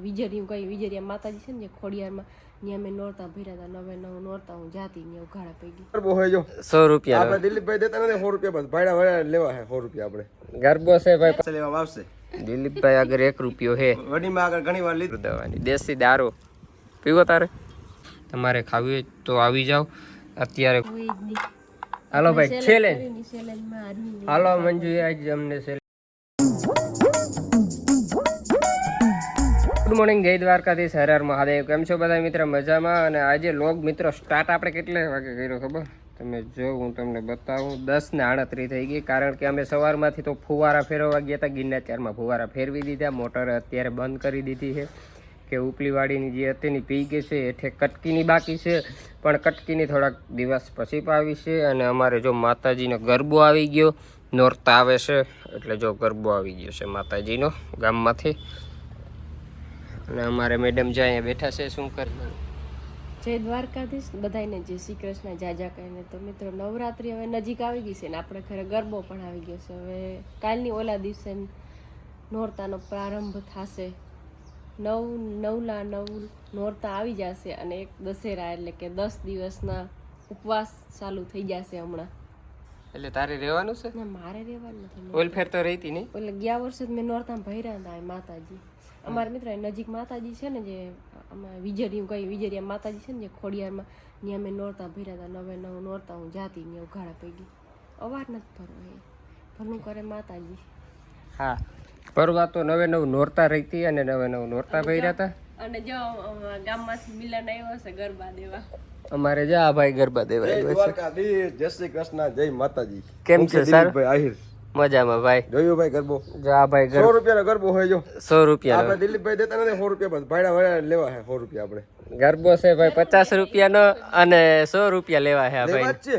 વિજરિયું કઈ વિજરિયા માતાજી છે ને જે ખોડિયારમાં ત્યાં મેં નોરતા ભર્યા હતા 9 નોરતા હું જાતી ને ઉઘાડા પડી ગરબો હોય જો 100 રૂપિયા આપણે દિલીપભાઈ દેતા નથી 100 રૂપિયા બસ ભાડા વડા લેવા છે 100 રૂપિયા આપણે ગરબો છે ભાઈ પાછા લેવા આવશે દિલીપભાઈ આગળ 1 રૂપિયો હે વડીમાં આગળ ઘણી વાર લીધું દવાની દેશી દારૂ પીવો તારે તમારે ખાવી હોય તો આવી જાવ અત્યારે હાલો ભાઈ છેલે હાલો મંજુ આજ અમને છેલે ગુડ મોર્નિંગ જય દ્વારકાધીશ હર હર મહાદેવ કેમ છો બધા મિત્ર મજામાં અને આજે લોગ મિત્રો સ્ટાર્ટ આપણે કેટલે વાગે કર્યો ખબર તમે જો હું તમને બતાવું 10:38 થઈ ગઈ કારણ કે અમે સવારમાંથી તો ફુવારા ફેરવવા ગયા હતા ગિરનાચારમાં ફુવારા ફેરવી દીધા મોટર અત્યારે બંધ કરી દીધી છે કે ઉપલીવાડીની જે હતી પી ગઈ છે એઠે કટકીની બાકી છે પણ કટકીની થોડાક દિવસ પછી પાવી છે અને અમારે જો માતાજીનો ગરબો આવી ગયો નોરતા આવે છે એટલે જો ગરબો આવી ગયો છે માતાજીનો ગામમાંથી અને અમારે મેડમ જે અહીંયા બેઠા છે શું કરે જય દ્વારકાધીશ બધાને જય શ્રી કૃષ્ણ જાજા કહીને તો મિત્રો નવરાત્રી હવે નજીક આવી ગઈ છે ને આપણે ઘરે ગરબો પણ આવી ગયો છે હવે કાલની ઓલા દિવસે નોરતાનો પ્રારંભ થશે 9 નોરતા આવી જશે અને એક દશેરા એટલે કે 10 દિવસના ઉપવાસ ચાલુ થઈ જશે હમણાં એટલે તારે રહેવાનું છે ના મારે રહેવાનું નથી ઓલ ફેર તો રહેતી નહીં એટલે ગયા વર્ષે જ મેં નોરતા ભર્યા હતા માતાજી અમારા મિત્ર નજીક માતાજી છે ને જે અમારે વિજરિયું કઈ વિજરિયા માતાજી છે ને જે ખોડિયારમાં ત્યાં મેં નોરતા ભર્યા હતા 9 નોરતા હું જાતી ને ઉઘાડા પડી અવાર નથી ભરવા ભરનું કરે માતાજી હા પરવા તો 9 નોરતા રહીતી અને 9 નોરતા ભર્યા હતા અને જો ગામમાંથી મિલન આવ્યો છે ગરબા દેવા અમારે જા ભાઈ ગરબા દેવા આવ્યો છે દ્વારકાધીશ જય શ્રી કૃષ્ણ જય માતાજી કેમ છે સર ભાઈ આહિર મજામાં ભાઈ જોયું ભાઈ ગરબો જા ભાઈ 100 રૂપિયાનો ગરબો હોય જો 100 રૂપિયા આપણે દિલીપભાઈ દેતા નથી 100 રૂપિયા બસ ભાડા વડા લેવા છે 100 રૂપિયા આપણે ગરબો છે ભાઈ 50 રૂપિયાનો અને 100 રૂપિયા લેવા છે લેવા ભાઈ જ છે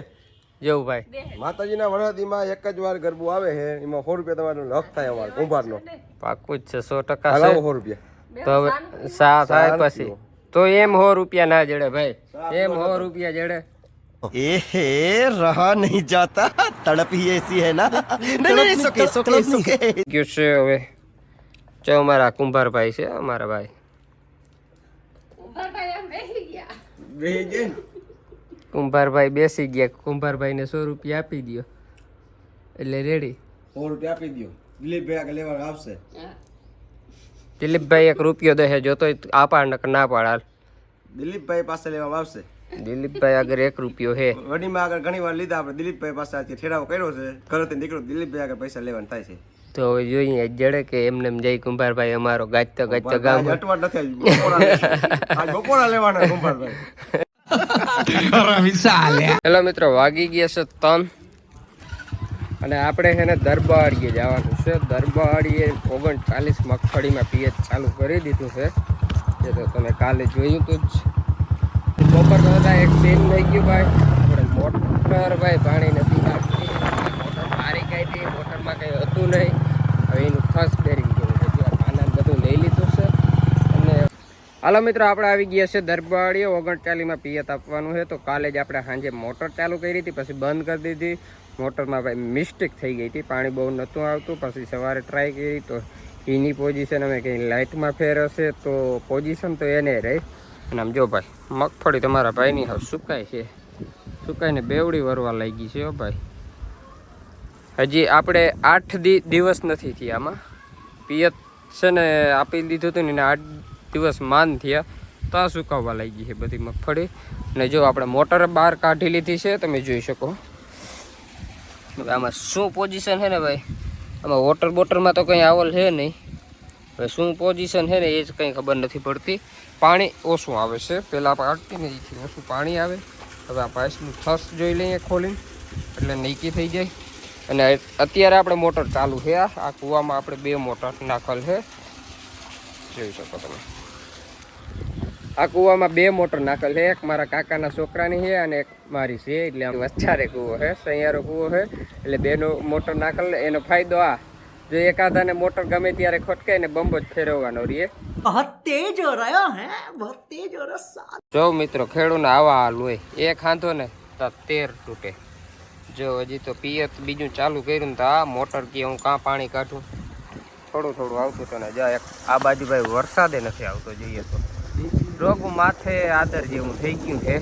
જેવું ભાઈ માતાજીના વરસાદીમાં એક જ વાર ગરબો આવે છે એમાં 100 રૂપિયા તમારો હક થાય અમારો કુંભારનો પાકું જ છે 100% હલાવો છે 100 રૂપિયા તો હવે સા થાય પછી તો એમ 100 રૂપિયા ના જડે ભાઈ એમ 100 રૂપિયા જડે एहे रहा नहीं जाता तड़प ही ऐसी है ना नहीं सुके ગયું છે હવે જો અમારા કુંભારભાઈ છે અમારા ભાઈ બેહી ગઈ કુંભારભાઈ બેસી ગયા કુંભારભાઈને 100 રૂપિયા આપી દો એટલે રેડી 100 રૂપિયા આપી દો દિલીપભાઈ આગળ લેવા આવશે દિલીપભાઈ 1 રૂપિયો દે જોતો આપાડ ના પાડ દિલીપભાઈ પાસે લેવા આવશે દિલીપભાઈ આગળ 1 રૂપિયો હે વડીમાં આગળ ઘણી વાર લીધા આપણે દિલીપભાઈ પાસે આજે ઠેરાવો કર્યો છે ઘરેથી નીકળો દિલીપભાઈ આગળ પૈસા લેવાનું થાય છે તો હવે જોઈએ જડે કે એમને જય કુંભારભાઈ અમારો ગાજતો ગામ અટવાટ નથી આજ બપોરા લેવાના કુંભારભાઈ હેલો મિત્રો વાગી ગયા છે 3 અને આપણે છે ને દરબારીએ જવાનું છે દરબારીએ 39 મગફળીમાં પીએચ ચાલુ કરી દીધું છે જે તો તમે કાલે જોયું તું જ બપોર તો હતા એક સીન થઈ ગયું ભાઈ મોટર ભાઈ પાણી નથી નાખતી મોટર મારી કાઢી મોટરમાં કંઈ હતું નહીં હવે એનું ફસ પહેરી ગયું છે પાના બધું લઈ લીધું છે અને હાલો મિત્રો આપણે આવી ગયા છે દરબારીએ 39માં પિયત આપવાનું છે તો કાલે જ આપણે સાંજે મોટર ચાલુ કરી હતી પછી બંધ કરી દીધી મોટરમાં ભાઈ મિસ્ટેક થઈ ગઈ હતી પાણી બહુ નહોતું આવતું પછી સવારે ટ્રાય કરી તો એની પોઝિશન અમે કંઈ લાઇટમાં ફેર હશે તો પોઝિશન તો એને રહી અને આમ જો ભાઈ મગફળી તમારા ભાઈની હવે સુકાય છે સુકાઈને બેવડી વરવા લાગી છે ભાઈ હજી આપણે 8 દિવસ નથી થયા આમાં પિયત છે ને આપી દીધું હતું ને 8 દિવસ માન થયા તો આ સુકાવવા લાગી છે બધી મગફળી અને જો આપણે મોટર બહાર કાઢી લીધી છે તમે જોઈ શકો આમાં શું પોઝિશન છે ને ભાઈ આમાં વોટર બોટલમાં તો કંઈ આવલ છે નહીં હવે શું પોઝિશન છે ને એ જ કંઈ ખબર નથી પડતી પાણી ઓછું આવે છે પહેલાં પાડતી ને એથી ઓછું પાણી આવે હવે આ પાઇપનું થસ જોઈ લઈએ ખોલીને એટલે નીકી થઈ જાય અને અત્યારે આપણે મોટર ચાલુ છે આ કૂવામાં આપણે 2 મોટર નાખેલ છે જોઈ શકો તમે આ કૂવામાં 2 મોટર નાખેલ છે એક મારા કાકાના છોકરાની છે અને એક મારી છે એટલે આમ વચ્ચારે કૂવો છે સૈયારો કૂવો છે એટલે 2 મોટર નાખેલ એનો ફાયદો આ જો એકાદાને મોટર ગમે ત્યારે ખોટકે ને બંબો જ ફેરવવાનો રહીએ बहुत तेज हो रहा है बहुत तेज हो रहा જો મિત્રો ખેડૂને આવા હાલ હોય એક હાંધો ને તો 13 તૂટે જો હજી તો પિયત બીજું ચાલુ કર્યું તો આ મોટર કે હું કાં પાણી કાઢું થોડું થોડું આવતું હતું ને જ્યાં એક આ બાજુ ભાઈ વરસાદે નથી આવતો જોઈએ તો રોગું માથે આદર જેવું થઈ ગયું છે.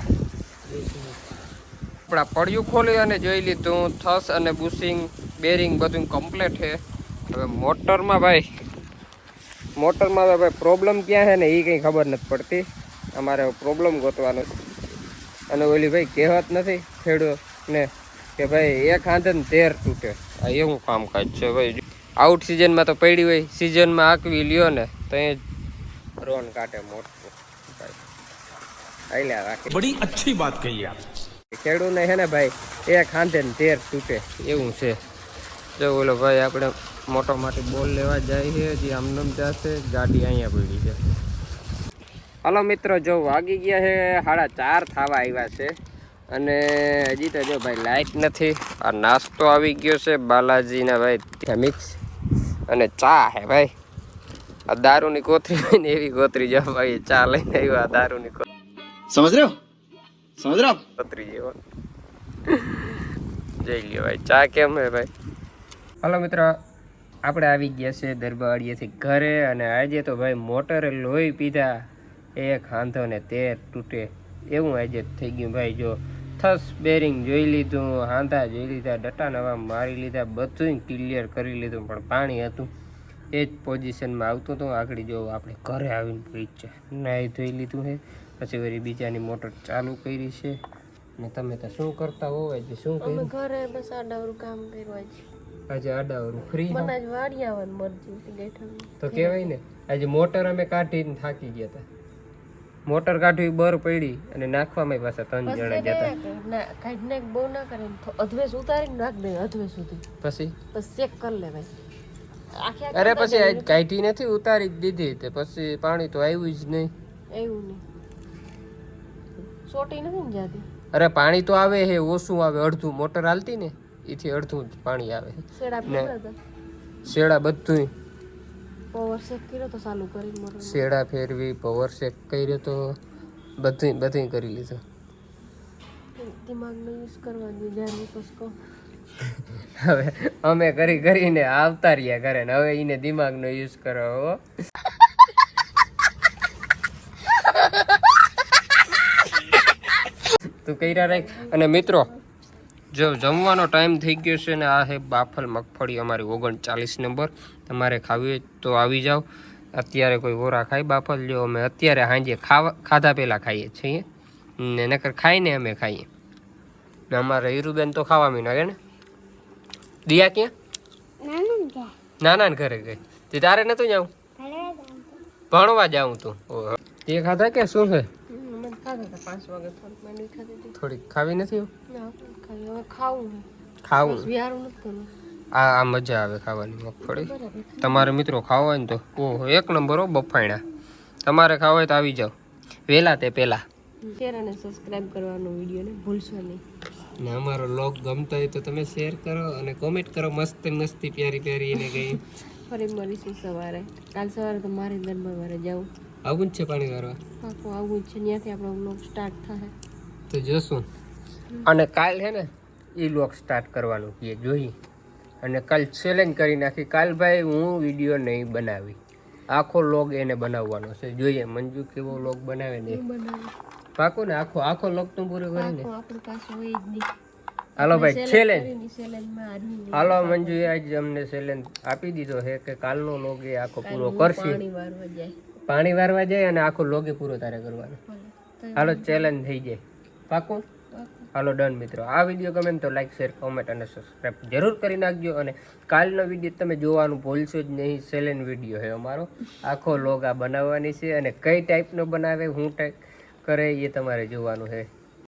આપણા પડ્યું ખોલી અને જોઈ લીધું થસ અને બુશિંગ બેરિંગ બધું કમ્પ્લીટ છે. હવે મોટરમાં ભાઈ પ્રોબ્લેમ ક્યાં છે ને એ કંઈ ખબર નથી પડતી. અમારે પ્રોબ્લેમ ગોતવાનો છે. અને ઓલી ભાઈ કહેવત નથી ખેડૂતને કે ભાઈ એક હાથે ને 13 તૂટે. આ એવું કામકાજ છે ભાઈ. આઉટ સિઝનમાં તો પડી હોય, સિઝનમાં આકવી લ્યો ને તો એ રોન કાઢે મોટું ભાઈ. આઈલા રાખે. बड़ी अच्छी बात कही आप. ખેડૂતને છે ને ભાઈ એક હાથે ને 13 તૂટે એવું છે. જો બોલો ભાઈ આપણે મોટો માટે બોલ લેવા જાય છે. હજી આમનામ જશે, ગાડી અહીંયા પડી છે. હાલો મિત્રો, જો વાગી ગયા છે 4:30 થવા આવ્યા છે અને હજી તો જો ભાઈ લાઈટ નથી. આ નાસ્તો આવી ગયો છે બાલાજીના ભાઈ મિક્સ અને ચા હે ભાઈ. આ દારૂની કોથરી હોય ને એવી કોથરી જો ભાઈ ચા લઈને આવ્યો. આ દારૂની समझ रहे हो કોથરી જેવો જઈ લ્યો ભાઈ. ચા કેમ હે ભાઈ? હાલો મિત્રો, આપણે આવી ગયા છે દરબારીએથી ઘરે અને આજે તો ભાઈ મોટરે લોહી પીધા. એક હાંધો ને 13 તૂટે એવું આજે થઈ ગયું ભાઈ. જો થસ બેરિંગ જોઈ લીધું, હાંધા જોઈ લીધા, ડટા નવા મારી લીધા, બધું ક્લિયર કરી લીધું, પણ પાણી હતું એ જ પોઝિશનમાં આવતું હતું. આગળ જો આપણે ઘરે આવીને પડી છે, નાહી ધોઈ લીધું છે, પછી વળી બીજાની મોટર ચાલુ કરી છે. ને તમે તો શું કરતા હોવ આજે? શું અમે કર્યું ઘરે બસ આડાવરું કામ કર્યું આજે? આડાવરું ફ્રી મને આજ વાડી આવવાની મરજી હતી ગઈઠાની. તો કહેવાય ને આજે મોટર અમે કાઢીને થાકી ગયા હતા. મોટર કાઢવી બર પડી અને નાખવામાં પાછા 3 જણા જતા. કાઢને બહુ ના કરે ને અધવેસ ઉતારીને નાખ દે અધવે સુધી, પછી ચેક કરી લે ભાઈ. આખી અરે પછી આજ કાઢી નથી, ઉતારી જ દીધી. તે પછી પાણી તો આવ્યું જ નહીં. એવું નહીં, સોટી નથી ને જાતી. અરે પાણી તો આવે છે, ઓછું આવે. અડધું મોટર હાલતી ને એથી અડધું જ પાણી આવે. શેડા ને પીડા હતા, શેડા બધું પાવર શેક કર્યો તો ચાલુ કરીને મોટર. શેડા ફેરવી, પાવર શેક કર્યો તો બધું કરી લીધું. દિમાગનો યુઝ કરવાનો જ્યારે પછી કહો. હવે અમે કરીને આવતા રહ્યા ઘરે ને હવે એને દિમાગનો યુઝ કરો. તું કર્યા રાખ. અને મિત્રો, જો જમવાનો ટાઈમ થઈ ગયો છે ને આ છે બાફલ મગફળી અમારી 39 નંબર. તમારે ખાવી હોય તો આવી જાઓ. અત્યારે કોઈ વોરા ખાય બાફલ? જો અમે અત્યારે સાંજે ખાધા પહેલાં ખાઈએ છીએ ને નકર ખાઈને અમે ખાઈએ. ને અમારે હીરુબેન તો ખાવા મીના ને. દિયા ક્યાં? નાના ને ઘરે ગઈ. તે તારે નતું જાઉં? ભણવા જાઉં તું? ઓહો, તે ખાધા કે શું છે? મને ખાધા હતા 5 વાગે થોડીક માંડી ખાધી હતી. થોડીક ખાવી નથી? ના ખાવી, હવે ખાવું છે. ખાવું બસ વિહારું નથી કરવું. આ મજા આવે ખાવાની મગફળી. બરાબર. તમારે મિત્રો ખાવા હોય ને તો ઓહો 1 નંબર હો બફાયણા. તમારે ખાવા હોય તો આવી જાઓ વહેલા તે પહેલાં. શેર અને સબસ્ક્રાઇબ કરવાનો વિડીયોને ભૂલશો નહીં. ને અમારો લોગ ગમતા હોય તો તમે શેર કરો અને કોમેન્ટ કરો. મસ્તી પ્યારી એને ગઈ. ફરી મળીશું સવારે. કાલ સવારે તો મારે દરબાર જાઉં. આવું જ છે પાણી વારવા? પાકું આવું જ છે. ત્યાંથી આપણો વ્લોગ સ્ટાર્ટ થાય તો જોશું. અને કાલ છે ને એ લોક સ્ટાર્ટ કરવાનું કે જોઈએ. અને કાલ ચેલેન્જ કરી નાખી. કાલ ભાઈ હું વિડીયો નહીં બનાવી, આખો લોગ એને બનાવવાનો છે. જોઈએ મંજુ કેવો લોગ બનાવે ને. પાકો ને આખો લોગ તું પૂરો કરીને. આપણી પાસે હોય જ નહીં. હાલો ભાઈ ચેલેન્જ. ચેલેન્જમાં હારી હાલો મંજુએ આજ અમને ચેલેન્જ આપી દીધો છે કે કાલનો લોગ એ આખો પૂરો કરશે. પાણી વારવા જાય. પાણી વારવા જાય અને આખો લોગે પૂરો તારે કરવાનો. હાલો ચેલેન્જ થઈ જાય. પાકું? હાલો ડન મિત્રો. આ વિડીયો ગમે તો લાઈક શેર કોમેન્ટ અને સબસ્ક્રાઈબ જરૂર કરી નાખજો. અને કાલનો વિડીયો તમે જોવાનું ભૂલશો જ નહીં. ચેલેન્જ વિડીયો છે અમારો. આખો લોગ આ બનાવવાની છે અને કઈ ટાઈપનો બનાવે, હું ટાઈપ કરે એ તમારે જોવાનું છે.